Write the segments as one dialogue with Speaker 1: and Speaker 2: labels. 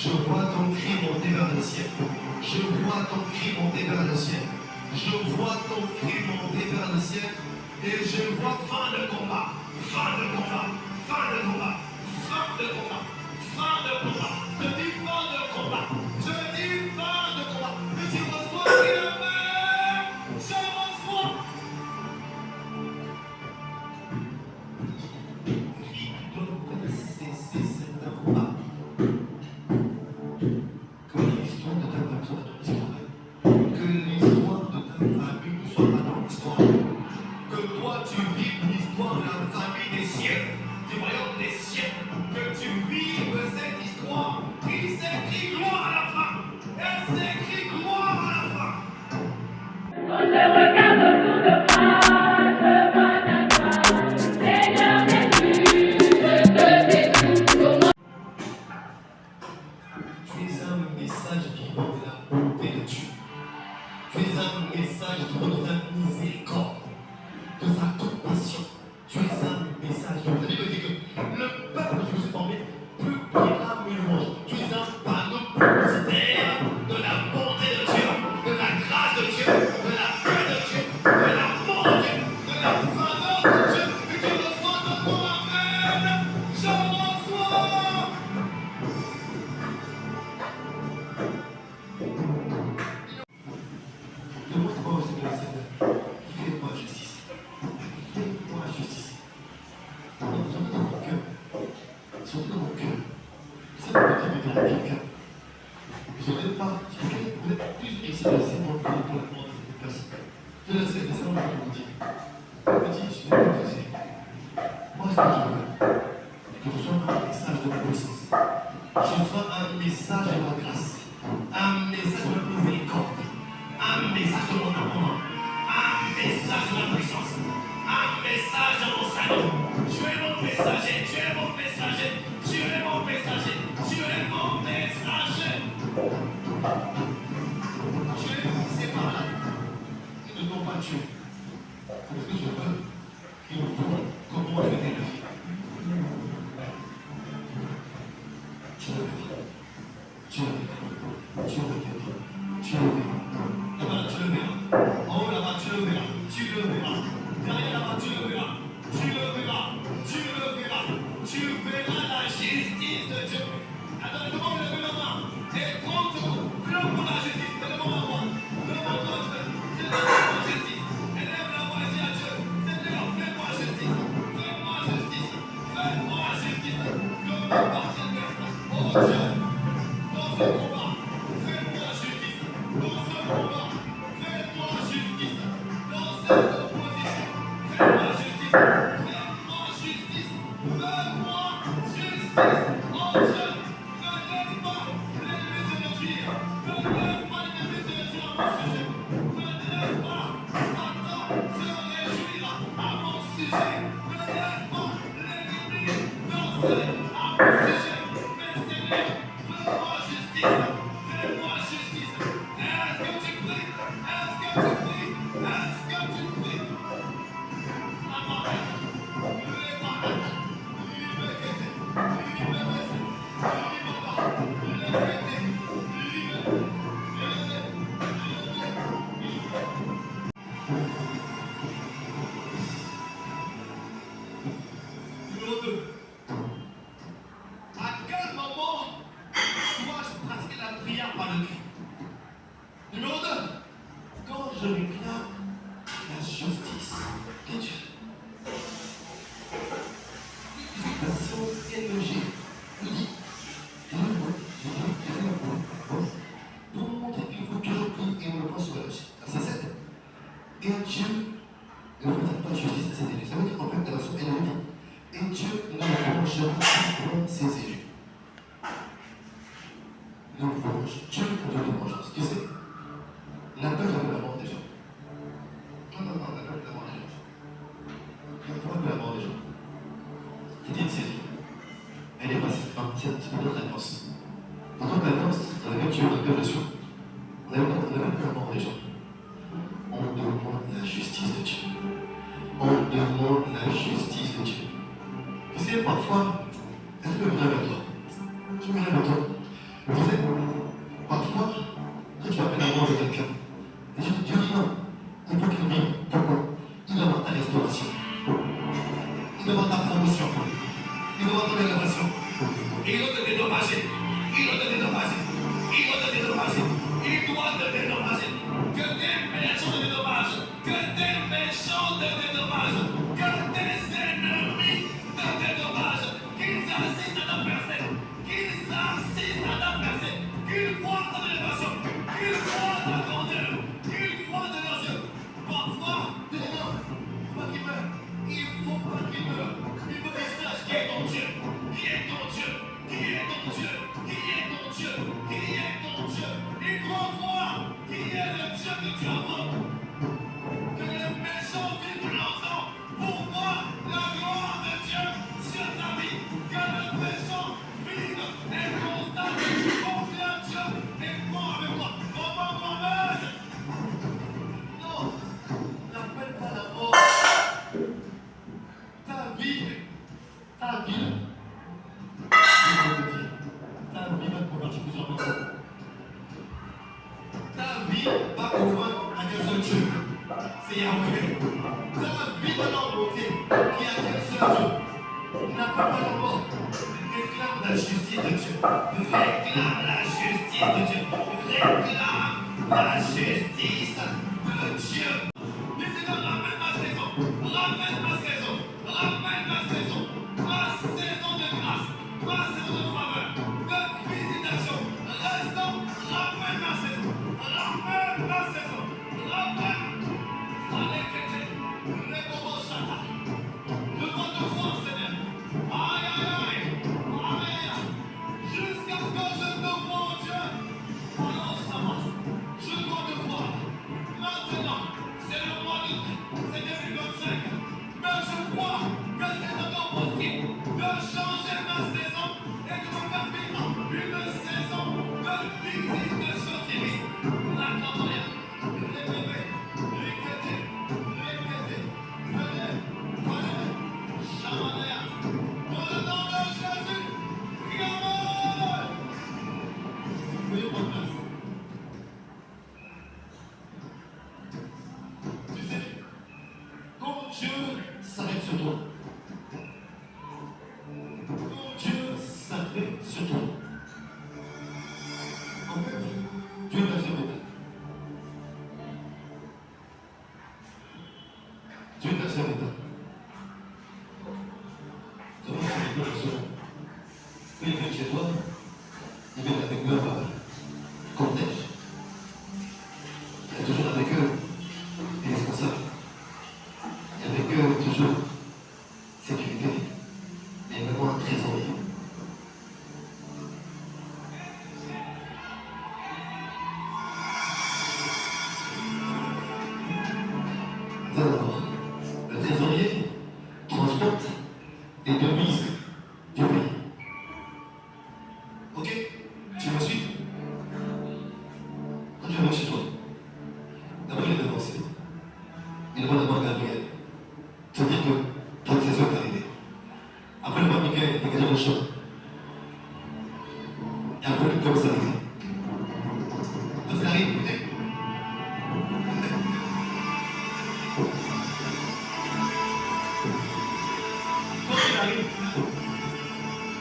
Speaker 1: Je vois ton cri monter vers le ciel. Je vois ton cri monter vers le ciel. Je vois ton cri monter vers le ciel. Et je vois fin de combat. Fin de combat. Fin de combat. Fin de combat. Fin de combat. Je dis fin de combat. Je dis fin de combat. Que tu reçois la main. Je reçois. Cri doit cesser cet combat. Que l'histoire de ta famille soit dans l'histoire. Que l'histoire de ta famille ne soit pas dans l'histoire. Que toi tu vives l'histoire de la famille des siècles, du royaume des siècles. Que tu vives cette histoire. Il s'écrit gloire à la fin. Elle s'écrit gloire à la fin.
Speaker 2: Quand je regarde autour de moi, je vois ta gloire. Seigneur Jésus, je te découvre comment.
Speaker 1: Tu es un message vivant de la bonté de Dieu. Tu es un message vivant de sa miséricorde, de sa compassion. Tu es un message vivant. La Bible dit que le peuple que je me suis formé publiera mes louanges. Tu es un panneau publicitaire de la bonté de Dieu, de la grâce de Dieu, de la paix de Dieu, de l'amour de Dieu, de la faveur de Dieu. Et tu reçois de ton amen. Je reçois. Demande-moi au Seigneur, Seigneur, fais-moi justice. Fais-moi justice. Surtout dans mon cœur. Surtout dans mon cœur. Ça me dit de dire à quelqu'un. Je n'aime pas. Si quelqu'un vous êtes plus ici, laissez-moi pour la demande de cette personne. Je le sais, laissez-moi vous dire. Je me dis, je n'ai pas de souci. Moi, ce que je veux, que je sois un message de ma puissance. Que je sois un message de ma grâce. Un message de ma miséricorde. Un message de mon amour. Un message de ma puissance. Un message de mon salut. Tu es mon messager. Tu es mon messager. Tu es mon messager. Tu es mon messager. Tu es poussé par là. Ils ne t'ont pas tué. Parce que je veux qu'ils voient comment tu es élevé. Tu le verras. Tu le verras. Tu le verras. Tu le verras. Là-bas, tu le verras. En haut, là-bas, tu le verras. Tu le verras. Derrière, là-bas, tu le verras. Tu le verras. Tu le verras. Tu verras la justice de Dieu. Attends, comment lever la main? Et 30 secondes. Pleure pour la justice. Lève la voix. Pleure pour ton Dieu. Seigneur, fais-moi justice. Et lève la voix et dis à Dieu. Seigneur, fais-moi justice. Fais-moi justice. Fais-moi justice. Que m'appartienne l'être. Oh Dieu. Dans ce combat. Fais-moi justice. Dans ce combat. Fais-moi justice. Dans cette opposition. Fais-moi justice. Fais-moi justice. Fais-moi justice. Oh Dieu. Ne laisse pas l'ennemi se réduire. Ne laisse pas l'ennemi se réduire à mon sujet. Ne laisse pas Satan se réjouir à mon sujet. Ne laisse pas l'ennemi danser à mon sujet. Mais Seigneur, fais-moi justice. Fais-moi justice. Est-ce que tu pries? Est-ce que tu pries? Est-ce que tu pries? Amen. Numéro 2. À quel moment dois-je pratiquer la prière par le cri? Numéro 2. Quand je réclame la justice de Dieu. La science élogique nous dit pour montrer qu'il faut toujours prier et on le prend sur la logique. Verset 7. Et Dieu ne pratique pas de justice à ses élus. Ça veut dire qu'en fait, la version élogique dit et Dieu ne vengera pas pour ses élus. Dieu est Dieu de vengeance. Tu sais, n'a pas jamais la mort des gens. Non, n'a pas la mort des gens. N'a pas la mort des gens. C'était une saison. Elle est passée. C'est notre alliance. Dans notre alliance, dans laquelle tu as une révélation, on n'a même pas la mort des gens. On demande la justice de Dieu. On demande la justice de Dieu. Tu sais, parfois, est-ce que je me lève à toi? Je me lève à toi. Vous savez, parfois, quand tu appelles à manger quelqu'un, et je te dis non, il faut qu'il vive. Pourquoi? Il demande ta restauration. Il demande ta promotion. Il demande ton élévation. Et il doit te dédommager. Il doit te dédommager. Il doit te dédommager. Il doit te dédommager. Que tes méchants te dédommagent. Que tes méchants te dédommagent. Que tes ennemis te dédommagent. Qu'ils assistent à ta percée. Qu'ils assistent à ta percée. Qu'ils voient ton élévation. Qu'ils voient ta grandeur. Qu'ils voient de leurs yeux. Parfois, des hommes, il faut pas qu'ils meurent. Il faut pas qu'ils meurent. Il faut qu'ils sachent qui est ton Dieu. Qui est ton Dieu. Qui est ton Dieu. Qui est ton Dieu. Qui est ton Dieu. Il doit voir qui est le Dieu que tu invoques. Que les méchants vivent longtemps pour voir la gloire de Dieu sur ta vie. Que le méchant vive et constate combien Dieu est bon avec toi. Comment Mohamed? Non, n'appelle pas la mort. Ta vie, ta vie va te convertir plusieurs personnes. Ta vie va convaincre à qu'un seul Dieu. C'est Yahweh. Ta vie va leur montrer qu'il y a qu'un seul Dieu. N'appelle pas la mort. Réclame la justice de Dieu. Réclame la justice de Dieu. Réclame la justice de Dieu. Mais Seigneur, ramène ma saison. Ramène ma saison. Ramène ma saison. Ma saison de grâce. Ma saison de faveur. De visitation. Restons. Ramène ma saison. Ramène ma saison. Ramène. Allez, chrétien. Réponds-moi, Chata. Je dois te voir, Seigneur. Aïe, aïe, aïe. Aïe. Jusqu'à ce que je te vois, Dieu. Alors, ça va. Je dois te voir. Maintenant, c'est le mois d'août. C'est 2025. Mais je crois que c'est encore possible de changer ma saison et de me faire vivre une saison de visitation divine. La campagne, les bébés, les chrétiens, venez, Chamanea, dans le nom de Jésus, Amen. Veuillez prendre place. Tu sais, quand Dieu s'arrête sur toi, quand Dieu s'arrête sur toi, en fait, Dieu n'a jamais dit. Dieu n'a jamais dit. Comment tu es bien sûr? Quand il vient chez toi, il vient avec leur cortège. Il y a toujours avec eux des responsables. Il y a avec eux toujours sécurité. Mais également un trésorier. Alors, le trésorier transporte les devises du pays. Ok? Tu me suis? Quand je viens chez toi, d'abord il est devancé. Il demande d'abord à Gabriel. Te dire que ton trésor est arrivé. Après le roi Michael, il dégage le champ. Et après le comme ça arrive. Quand il arrive,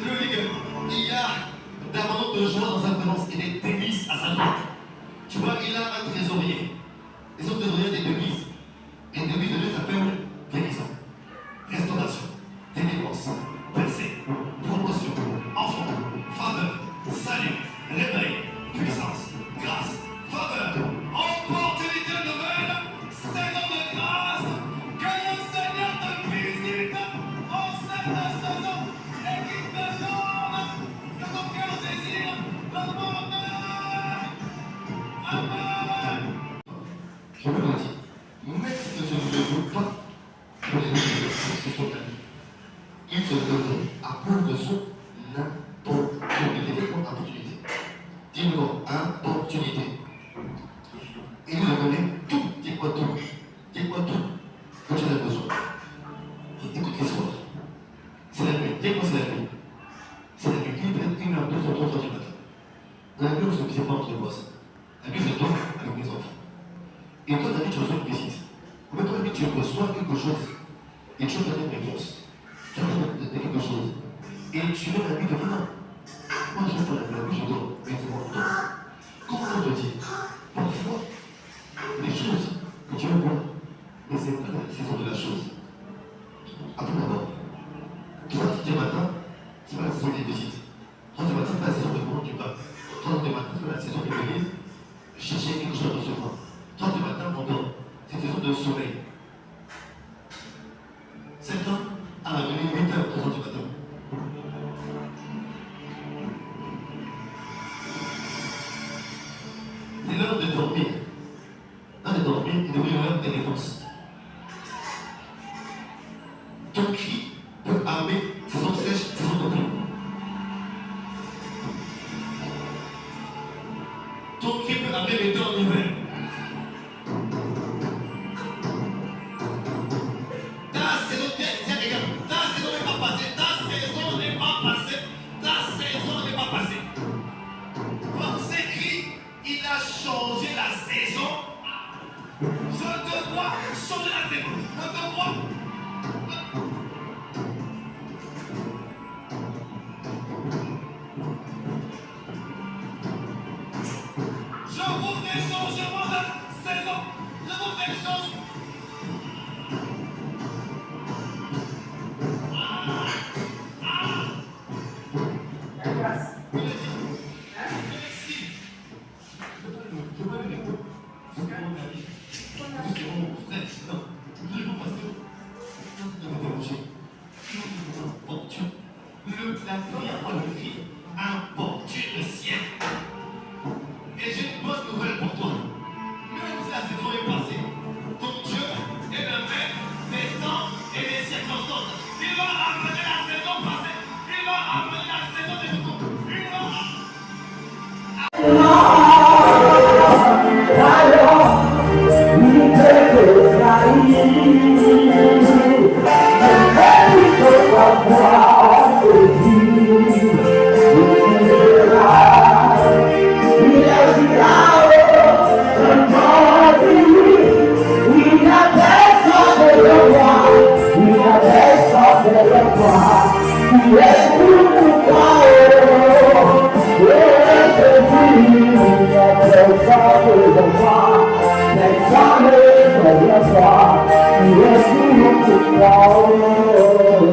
Speaker 1: il lui dit qu'il y a d'abondance de joie dans sa présence et des délices à sa droite. Tu vois, il a un trésorier. Les autres trésoriers des devises. Et les devises de Dieu s'appellent guérison, restauration, délivrance, percée, promotion, enfant, faveur, salut, réveil, puissance, grâce, faveur, opportunité nouvelle, saison de grâce, que le Seigneur te visite en cette saison et qu'il te donne ce que ton cœur désire. Donne-moi Amen. Amen. Je veux le dire. La Bible ne se faisait pas entre les voisins. La Bible se donne avec mes enfants. Et toi, tu as dit, tu reçois une visite. Mais toi, tu reçois quelque chose. Et tu as donné une réponse. Tu as donné quelque chose. Et tu mets la Bible de non. Moi, je fais la Bible, je donne. Mais c'est moi, comment on te dit? Parfois, les choses que tu veux voir, mais c'est pas la saison de la chose. Attends d'abord. Tu vois, si tu es matin, c'est pas la saison des visites. Quand tu es matin, c'est pas la saison de comment tu parles. Quand tu es matin, c'est pas la saison de venir chercher quelque chose à recevoir. Quand tu es matin, pendant, c'est la saison de sommeil. 7 ans, à la venue, 8 heures, 3 heures du matin. C'est l'heure de dormir. L'heure de dormir, il devrait y avoir des réponses. Ton cri peut armer saison sèche, saison de pluie. Ton cri peut armer les temps en hiver. Ta saison n'est pas passée. Ta saison n'est pas passée. Ta saison n'est pas passée. Par ses cris, il a changé la saison. Je te vois changer la saison. Je te vois. Je vous fais changement de saison. Je vous fais changement. La prière par le cri importune le ciel. Et j'ai une bonne nouvelle pour toi. Même si la saison est passée, ton Dieu est le même des temps et des circonstances. Il va amener la saison passée. Il va amener la saison des retours. Il va
Speaker 3: Yes, we want to follow.